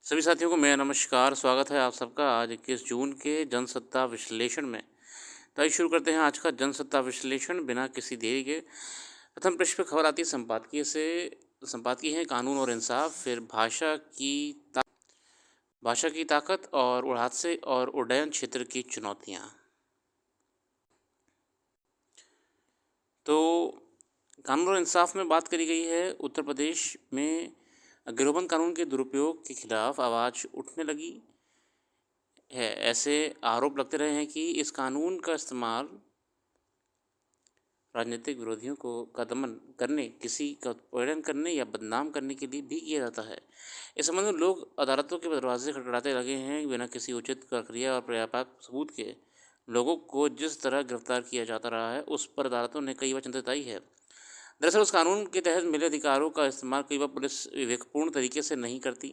सभी साथियों को मेरा नमस्कार, स्वागत है आप सबका आज 21 जून के जनसत्ता विश्लेषण में। तो आइए शुरू करते हैं आज का जनसत्ता विश्लेषण बिना किसी देरी के। प्रथम पृष्ठ पे खबर आती है संपादकीय है कानून और इंसाफ, फिर भाषा की ताकत और उड़ हादसे और उड्डयन क्षेत्र की चुनौतियाँ। तो कानून और इंसाफ में बात करी गई है उत्तर प्रदेश में गिरोहबंद कानून के दुरुपयोग के खिलाफ आवाज़ उठने लगी है। ऐसे आरोप लगते रहे हैं कि इस कानून का इस्तेमाल राजनीतिक विरोधियों को का दमन करने, किसी का उत्पीड़न करने या बदनाम करने के लिए भी किया जाता है। इस संबंध में लोग अदालतों के दरवाजे खटखटाते लगे हैं। बिना किसी उचित प्रक्रिया और पर्याप्त सबूत के लोगों को जिस तरह गिरफ्तार किया जाता रहा है, उस पर अदालतों ने कई बार चिंता जताई है। दरअसल उस कानून के तहत मिले अधिकारों का इस्तेमाल कई बार पुलिस विवेकपूर्ण तरीके से नहीं करती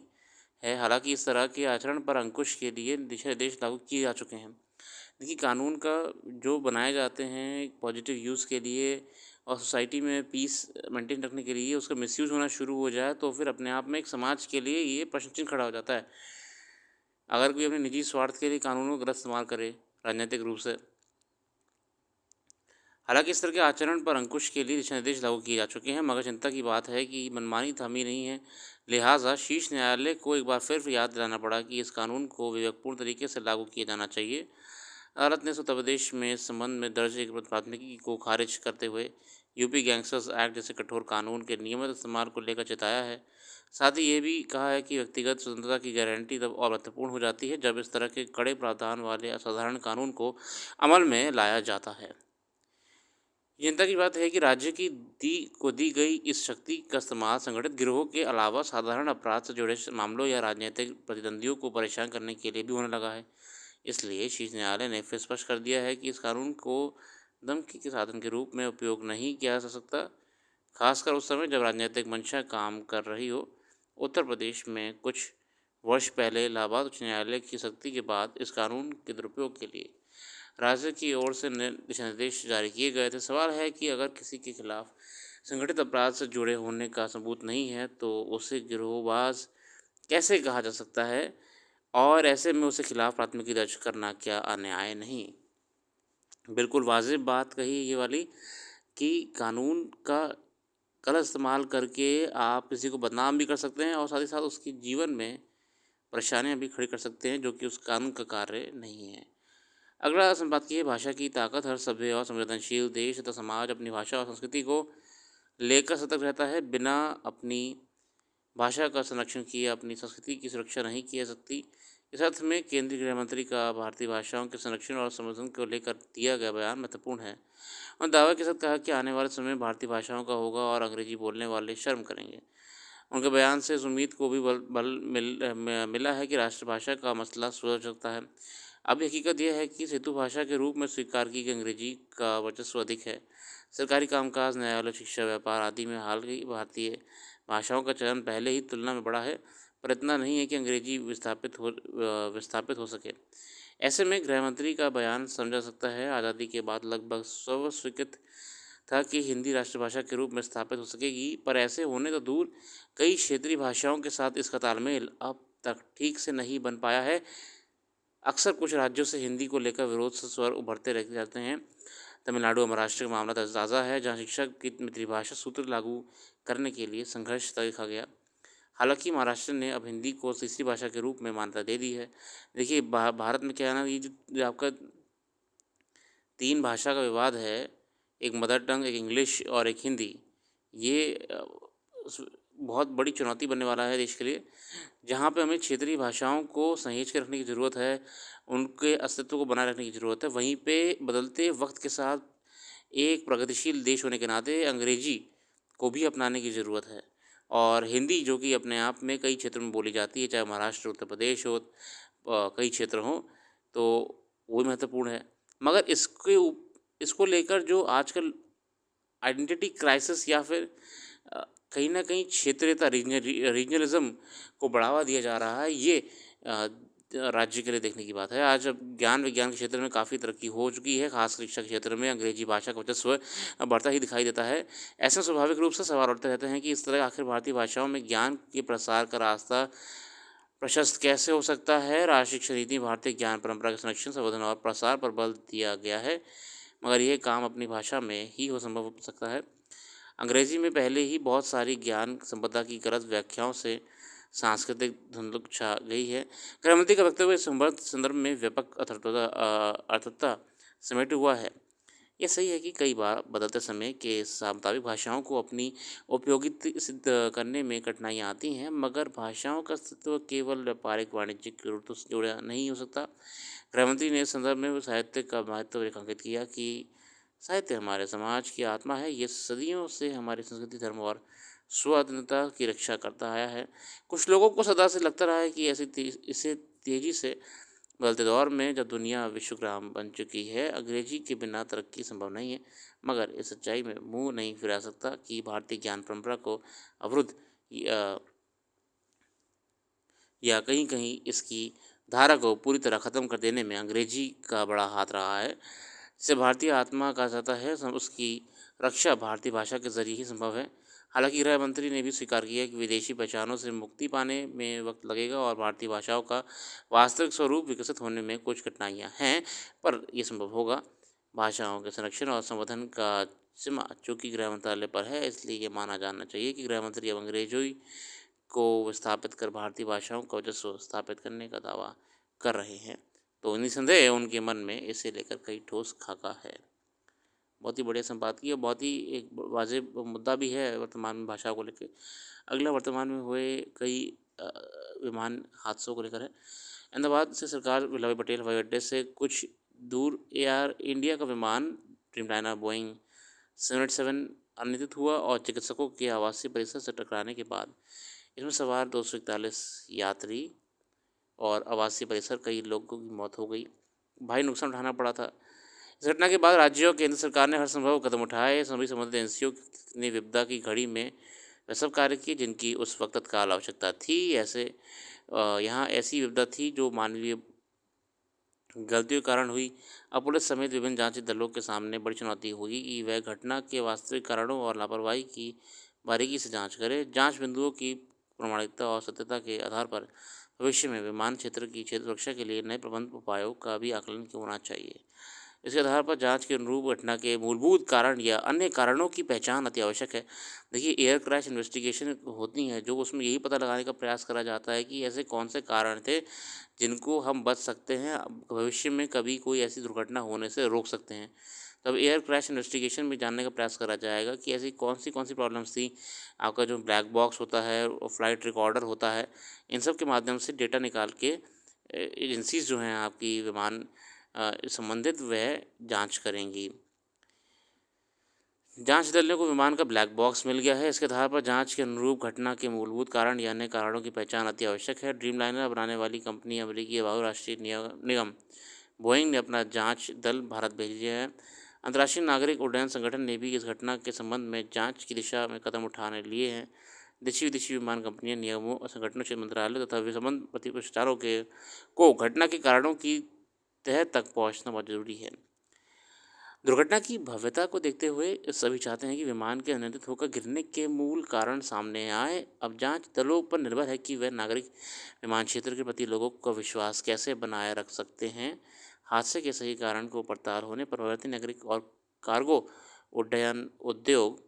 है। हालांकि इस तरह के आचरण पर अंकुश के लिए दिशा निर्देश लागू किए जा चुके हैं। देखिए, कानून का जो बनाए जाते हैं पॉजिटिव यूज़ के लिए और सोसाइटी में पीस मेंटेन रखने के लिए, उसका मिसयूज़ होना शुरू हो जाए तो फिर अपने आप में एक समाज के लिए ये प्रश्न चिन्ह खड़ा हो जाता है। अगर कोई अपने निजी स्वार्थ के लिए कानूनों का गलत इस्तेमाल करे राजनीतिक रूप से। हालांकि इस तरह के आचरण पर अंकुश के लिए दिशा निर्देश लागू किए जा चुके हैं, मगर चिंता की बात है कि मनमानी थमी नहीं है। लिहाजा शीर्ष न्यायालय को एक बार फिर याद दिलाना पड़ा कि इस कानून को विवेकपूर्ण तरीके से लागू किया जाना चाहिए। अदालत ने उत्तर प्रदेश में इस संबंध में दर्ज एक प्राथमिकी को खारिज करते हुए यूपी गैंगस्टर्स एक्ट जैसे कठोर कानून के नियमित इस्तेमाल को लेकर चेताया है। साथ ही ये भी कहा है कि व्यक्तिगत स्वतंत्रता की गारंटी तब और महत्वपूर्ण हो जाती है जब इस तरह के कड़े प्रावधान वाले असाधारण कानून को अमल में लाया जाता है। चिंता की बात है कि राज्य की दी गई इस शक्ति का इस्तेमाल संगठित गिरोहों के अलावा साधारण अपराध से जुड़े मामलों या राजनीतिक प्रतिद्वंदियों को परेशान करने के लिए भी होने लगा है। इसलिए शीर्ष न्यायालय ने फिर स्पष्ट कर दिया है कि इस कानून को धमकी के साधन के रूप में उपयोग नहीं किया जा सकता, खासकर उस समय जब राजनीतिक मंशा काम कर रही हो। उत्तर प्रदेश में कुछ वर्ष पहले इलाहाबाद उच्च न्यायालय की सख्ती के बाद इस कानून के दुरुपयोग के लिए राज्य की ओर से दिशा निर्देश जारी किए गए थे। सवाल है कि अगर किसी के खिलाफ संगठित अपराध से जुड़े होने का सबूत नहीं है तो उसे गिरोहबाज कैसे कहा जा सकता है, और ऐसे में उसके खिलाफ प्राथमिकी दर्ज करना क्या अन्याय नहीं। बिल्कुल वाजिब बात कही ये वाली कि कानून का गलत इस्तेमाल करके आप किसी को बदनाम भी कर सकते हैं और साथ ही साथ उसके जीवन में परेशानियां भी खड़ी कर सकते हैं, जो कि उस कानून का कार्य नहीं है। अगला संपादकीय है भाषा की ताकत। हर सभ्य और संवेदनशील देश तथा समाज अपनी भाषा और संस्कृति को लेकर सतर्क रहता है। बिना अपनी भाषा का संरक्षण किए अपनी संस्कृति की सुरक्षा नहीं की जा सकती। इस अर्थ में केंद्रीय गृह मंत्री का भारतीय भाषाओं के संरक्षण और संवर्धन को लेकर दिया गया बयान महत्वपूर्ण है। और दावे के साथ कहा कि आने वाले समय में भारतीय भाषाओं का होगा और अंग्रेजी बोलने वाले शर्म करेंगे। उनके बयान से इस उम्मीद को भी मिला है कि राष्ट्रभाषा का मसला सुलझ सकता है। अब हकीकत यह है कि सेतु भाषा के रूप में स्वीकार की गई अंग्रेजी का वर्चस्व अधिक है। सरकारी कामकाज, न्यायालय, शिक्षा, व्यापार आदि में हाल की भारतीय भाषाओं का चलन पहले ही तुलना में बड़ा है, पर इतना नहीं है कि अंग्रेजी विस्थापित हो सके। ऐसे में गृह मंत्री का बयान समझा सकता है। आज़ादी के बाद लगभग स्वीकृत था कि हिंदी राष्ट्रभाषा के रूप में स्थापित हो सकेगी, पर ऐसे होने तो दूर कई क्षेत्रीय भाषाओं के साथ इसका तालमेल अब तक ठीक से नहीं बन पाया है। अक्सर कुछ राज्यों से हिंदी को लेकर विरोध से स्वर उभरते रह जाते हैं। तमिलनाडु और महाराष्ट्र का मामला ताज़ा है, जहां शिक्षक की मातृभाषा सूत्र लागू करने के लिए संघर्ष देखा गया। हालांकि महाराष्ट्र ने अब हिंदी को तीसरी भाषा के रूप में मान्यता दे दी है। देखिए, भारत में क्या है ना, ये जो आपका तीन भाषा का विवाद है, एक मदर टंग, एक इंग्लिश और एक हिंदी, ये बहुत बड़ी चुनौती बनने वाला है देश के लिए, जहाँ पे हमें क्षेत्रीय भाषाओं को सहेज के रखने की ज़रूरत है, उनके अस्तित्व को बनाए रखने की ज़रूरत है। वहीं पे बदलते वक्त के साथ एक प्रगतिशील देश होने के नाते अंग्रेजी को भी अपनाने की ज़रूरत है। और हिंदी जो कि अपने आप में कई क्षेत्रों में बोली जाती है, चाहे महाराष्ट्र, उत्तर प्रदेश हो, कई क्षेत्र हों, तो वो भी महत्वपूर्ण है। मगर इसको लेकर जो आजकल आइडेंटिटी क्राइसिस या फिर कहीं न कहीं क्षेत्रीयता, रीजनलिज़्म को बढ़ावा दिया जा रहा है, ये राज्य के लिए देखने की बात है। आज अब ज्ञान विज्ञान के क्षेत्र में काफ़ी तरक्की हो चुकी है, खास शिक्षा के क्षेत्र में अंग्रेजी भाषा का वर्चस्व बढ़ता ही दिखाई देता है। ऐसे में स्वाभाविक रूप से सवाल उठते रहते हैं कि इस तरह आखिर भारतीय भाषाओं में ज्ञान के प्रसार का रास्ता प्रशस्त कैसे हो सकता है? राष्ट्रीय शिक्षा नीति भारतीय ज्ञान परंपरा के संरक्षण, संवर्धन और प्रसार पर बल दिया गया है, मगर यह काम अपनी भाषा में ही हो संभव हो सकता है। अंग्रेजी में पहले ही बहुत सारी ज्ञान संपदा की गलत व्याख्याओं से सांस्कृतिक धुंधुक छा गई है। गृहमंत्री का वक्तव्य इस संदर्भ में व्यापक अर्थता समेटे हुआ है। ये सही है कि कई बार बदलते समय के मुताबिक भाषाओं को अपनी उपयोगिता सिद्ध करने में कठिनाइयाँ आती हैं, मगर भाषाओं का अस्तित्व केवल व्यापारिक वाणिज्यिक जरूरतों से जुड़ा नहीं हो सकता। गृहमंत्री ने इस संदर्भ में साहित्य का महत्व रेखांकित किया कि साहित्य हमारे समाज की आत्मा है। ये सदियों से हमारी संस्कृति, धर्म और स्वाधीनता की रक्षा करता आया है। कुछ लोगों को सदा से लगता रहा है कि इसे तेजी से बदलते दौर में जब दुनिया विश्वग्राम बन चुकी है, अंग्रेजी के बिना तरक्की संभव नहीं है। मगर इस सच्चाई में मुंह नहीं फिरा सकता कि भारतीय ज्ञान परंपरा को अवरुद्ध या, या कहीं कहीं इसकी धारा को पूरी तरह खत्म कर देने में अंग्रेजी का बड़ा हाथ रहा है। जिसे भारतीय आत्मा कहा जाता है, उसकी रक्षा भारतीय भाषा के जरिए ही संभव है। हालांकि गृह मंत्री ने भी स्वीकार किया कि विदेशी पहचानों से मुक्ति पाने में वक्त लगेगा और भारतीय भाषाओं का वास्तविक स्वरूप विकसित होने में कुछ कठिनाइयां हैं, पर यह संभव होगा। भाषाओं के संरक्षण और संवर्धन का जिम्मा चूंकि गृह मंत्रालय पर है, इसलिए ये माना जाना चाहिए कि गृह मंत्री अब अंग्रेजी को विस्थापित कर भारतीय भाषाओं का वर्चस्व स्थापित करने का दावा कर रहे हैं। तो निसंदेह उनके मन में इसे लेकर कई ठोस खाका है। बहुत ही बढ़िया संपादकीय और बहुत ही एक वाजिब मुद्दा भी है वर्तमान में भाषा को लेके। अगला वर्तमान में हुए कई विमान हादसों को लेकर है। अहमदाबाद से सरकार वल्लभ भाई पटेल हवाई अड्डे से कुछ दूर एयर इंडिया का विमान ड्रीमलाइनर बोइंग 787 अनियंत्रित हुआ और चिकित्सकों के आवासीय परिसर से टकराने के बाद इसमें सवार 241 यात्री और आवासीय परिसर कई लोगों की मौत हो गई। भारी नुकसान उठाना पड़ा था। इस घटना के बाद राज्य और केंद्र सरकार ने हर संभव कदम उठाए। सभी संबंधित एजेंसियों ने विपदा की घड़ी में वे सब कार्य किए जिनकी उस वक्त तत्काल आवश्यकता थी। यहाँ ऐसी विपदा थी जो मानवीय गलतियों के कारण हुई। अब पुलिस समेत विभिन्न जांच दलों के सामने बड़ी चुनौती होगी कि वह घटना के वास्तविक कारणों और लापरवाही की बारीकी से जांच करे। जांच बिंदुओं की प्रामाणिकता और सत्यता के आधार पर भविष्य में विमान क्षेत्र की क्षेत्र सुरक्षा के लिए नए प्रबंध उपायों का भी आकलन होना चाहिए। इसके आधार पर जांच के अनुरूप घटना के मूलभूत कारण या अन्य कारणों की पहचान अति आवश्यक है। देखिए, एयर क्रैश इन्वेस्टिगेशन होती है जो उसमें यही पता लगाने का प्रयास करा जाता है कि ऐसे कौन से कारण थे जिनको हम बच सकते हैं, भविष्य में कभी कोई ऐसी दुर्घटना होने से रोक सकते हैं। तब एयर क्रैश इन्वेस्टिगेशन में जानने का प्रयास करा जाएगा कि ऐसी कौन सी प्रॉब्लम्स थी। आपका जो ब्लैक बॉक्स होता है और फ्लाइट रिकॉर्डर होता है, इन सब के माध्यम से डेटा निकाल के एजेंसीज जो हैं आपकी विमान संबंधित वह जांच करेंगी। जांच दल को विमान का ब्लैक बॉक्स मिल गया है। इसके आधार पर जांच के अनुरूप घटना के मूलभूत कारण या अन्य कारणों की पहचान अति आवश्यक है। ड्रीमलाइनर बनाने वाली कंपनी अमेरिकी बहुराष्ट्रीय निगम बोइंग ने अपना जांच दल भारत भेज दिया है। अंतर्राष्ट्रीय नागरिक उड्डयन संगठन ने भी इस घटना के संबंध में जांच की दिशा में कदम उठाने लिए हैं। देशी विदेशी विमान कंपनियां नियमों और संगठनों से मंत्रालय तथा संबंध प्रतिपक्षारों के को घटना के कारणों की तह तक पहुंचना बहुत जरूरी है। दुर्घटना की भव्यता को देखते हुए सभी चाहते हैं कि विमान के अनियंत्रित होकर गिरने के मूल कारण सामने आए। अब जांच दलों पर निर्भर है कि वह नागरिक विमान क्षेत्र के प्रति लोगों का विश्वास कैसे बनाए रख सकते हैं। हादसे के सही कारण को पड़ताल होने पर भारतीय नागरिक और कार्गो उड्डयन उद्योग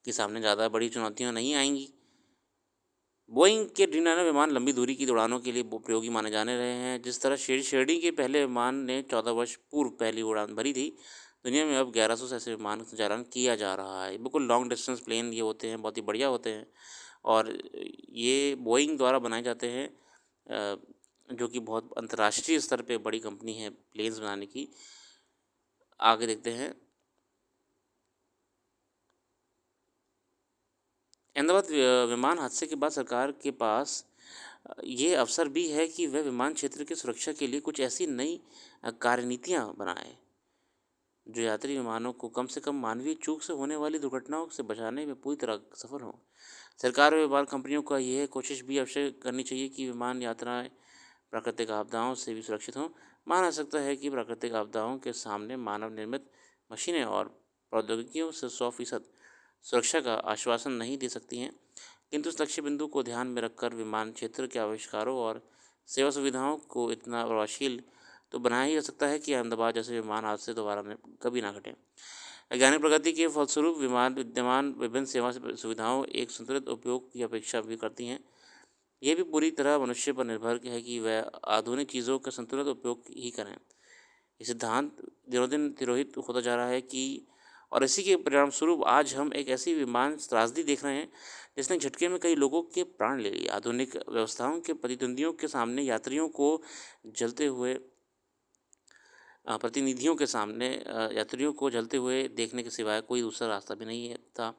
के सामने ज़्यादा बड़ी चुनौतियां नहीं आएंगी। बोइंग के ड्रीमलाइनर विमान लंबी दूरी की उड़ानों के लिए उपयोगी माने जाने रहे हैं। जिस तरह श्रेणी के पहले विमान ने 14 वर्ष पूर्व पहली उड़ान भरी थी, दुनिया में अब 1100 से ऐसे विमान का संचालन किया जा रहा है। बिल्कुल लॉन्ग डिस्टेंस प्लेन ये होते हैं, बहुत ही बढ़िया होते हैं और ये बोइंग द्वारा बनाए जाते हैं, जो कि बहुत अंतर्राष्ट्रीय स्तर पे बड़ी कंपनी है प्लेन्स बनाने की। आगे देखते हैं। अहमदाबाद विमान हादसे के बाद सरकार के पास ये अवसर भी है कि वह विमान क्षेत्र की सुरक्षा के लिए कुछ ऐसी नई कार्यनीतियाँ बनाए जो यात्री विमानों को कम से कम मानवीय चूक से होने वाली दुर्घटनाओं से बचाने में पूरी तरह सफल हों। सरकार और विमान कंपनियों का यह कोशिश भी अवश्य करनी चाहिए कि विमान यात्राएं प्राकृतिक आपदाओं से भी सुरक्षित हों। माना जा सकता है कि प्राकृतिक आपदाओं के सामने मानव निर्मित मशीनें और प्रौद्योगिकियों से 100% सुरक्षा का आश्वासन नहीं दे सकती हैं, किंतु इस लक्ष्य बिंदु को ध्यान में रखकर विमान क्षेत्र के आविष्कारों और सेवा सुविधाओं को इतना प्रभावशील तो बनाया ही जा सकता है कि अहमदाबाद जैसे विमान हादसे दोबारा कभी ना घटें। वैज्ञानिक प्रगति के फलस्वरूप विमान विद्यमान विभिन्न सेवा सुविधाओं एक संतुलित उपयोग की अपेक्षा भी करती हैं। ये भी पूरी तरह मनुष्य पर निर्भर है कि वह आधुनिक चीज़ों का संतुलित उपयोग ही करें। ये सिद्धांत दिनों दिन तिरोहित होता जा रहा है कि और इसी के परिणामस्वरूप आज हम एक ऐसी विमान त्रासदी देख रहे हैं जिसने झटके में कई लोगों के प्राण ले लिए। आधुनिक व्यवस्थाओं के प्रतिद्वंदियों के सामने यात्रियों को जलते हुए प्रतिनिधियों के सामने यात्रियों को जलते हुए देखने के सिवाय कोई दूसरा रास्ता भी नहीं है था।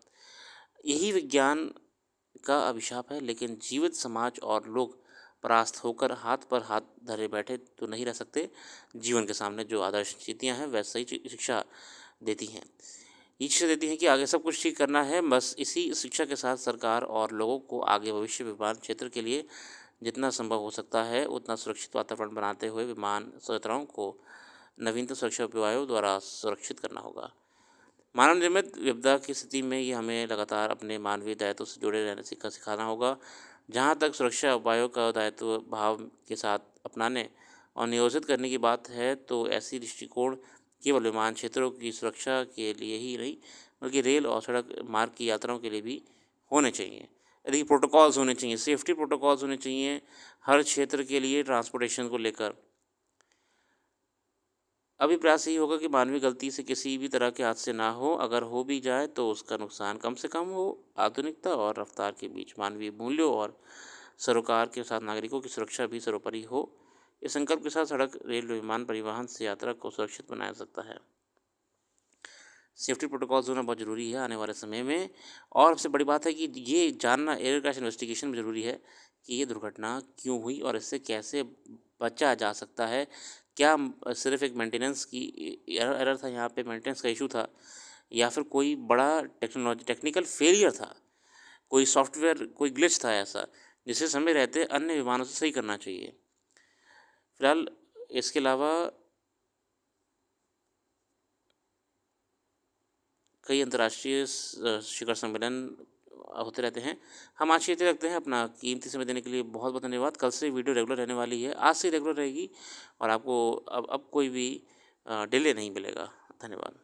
यही विज्ञान का अभिशाप है, लेकिन जीवित समाज और लोग परास्त होकर हाथ पर हाथ धरे बैठे तो नहीं रह सकते। जीवन के सामने जो आदर्श नीतियाँ हैं वह सही शिक्षा देती हैं। ये शिक्षा देती हैं कि आगे सब कुछ ठीक करना है। बस इसी शिक्षा के साथ सरकार और लोगों को आगे भविष्य विमान क्षेत्र के लिए जितना संभव हो सकता है उतना सुरक्षित वातावरण बनाते हुए विमान संयंत्रों को नवीनतम सुरक्षा उपायों द्वारा सुरक्षित करना होगा। मानव निर्मित विपदा की स्थिति में ये हमें लगातार अपने मानवीय दायित्व से जुड़े रहने सिखाना होगा। जहाँ तक सुरक्षा उपायों का दायित्व भाव के साथ अपनाने और नियोजित करने की बात है, तो ऐसी दृष्टिकोण केवल विमान क्षेत्रों की सुरक्षा के लिए ही नहीं बल्कि रेल और सड़क मार्ग की यात्राओं के लिए भी होने चाहिए। यदि प्रोटोकॉल्स होने चाहिए, सेफ्टी प्रोटोकॉल्स होने चाहिए हर क्षेत्र के लिए ट्रांसपोर्टेशन को लेकर। अभी प्रयास यही होगा कि मानवीय गलती से किसी भी तरह के हादसे ना हो, अगर हो भी जाए तो उसका नुकसान कम से कम हो। आधुनिकता और रफ्तार के बीच मानवीय मूल्यों और सरोकार के साथ नागरिकों की सुरक्षा भी सर्वोपरि हो। इस संकल्प के साथ सड़क, रेल, विमान परिवहन से यात्रा को सुरक्षित बनाया जा सकता है। सेफ्टी प्रोटोकॉल्स होना बहुत ज़रूरी है आने वाले समय में। और सबसे बड़ी बात है कि ये जानना एयर क्रैश इन्वेस्टिगेशन में ज़रूरी है कि ये दुर्घटना क्यों हुई और इससे कैसे बचा जा सकता है। क्या सिर्फ एक मेंटेनेंस की एरर था, यहाँ पे मेंटेनेंस का इशू था, या फिर कोई बड़ा टेक्निकल फेलियर था, कोई सॉफ्टवेयर कोई ग्लिच था ऐसा जिसे समय रहते अन्य विमानों से सही करना चाहिए। फिलहाल इसके अलावा कई अंतर्राष्ट्रीय शिखर सम्मेलन होते रहते हैं। हम आज के लिए रखते हैं। अपना कीमती समय देने के लिए बहुत बहुत धन्यवाद। कल से वीडियो रेगुलर रहने वाली है, आज से रेगुलर रहेगी और आपको अब कोई भी डिले नहीं मिलेगा। धन्यवाद।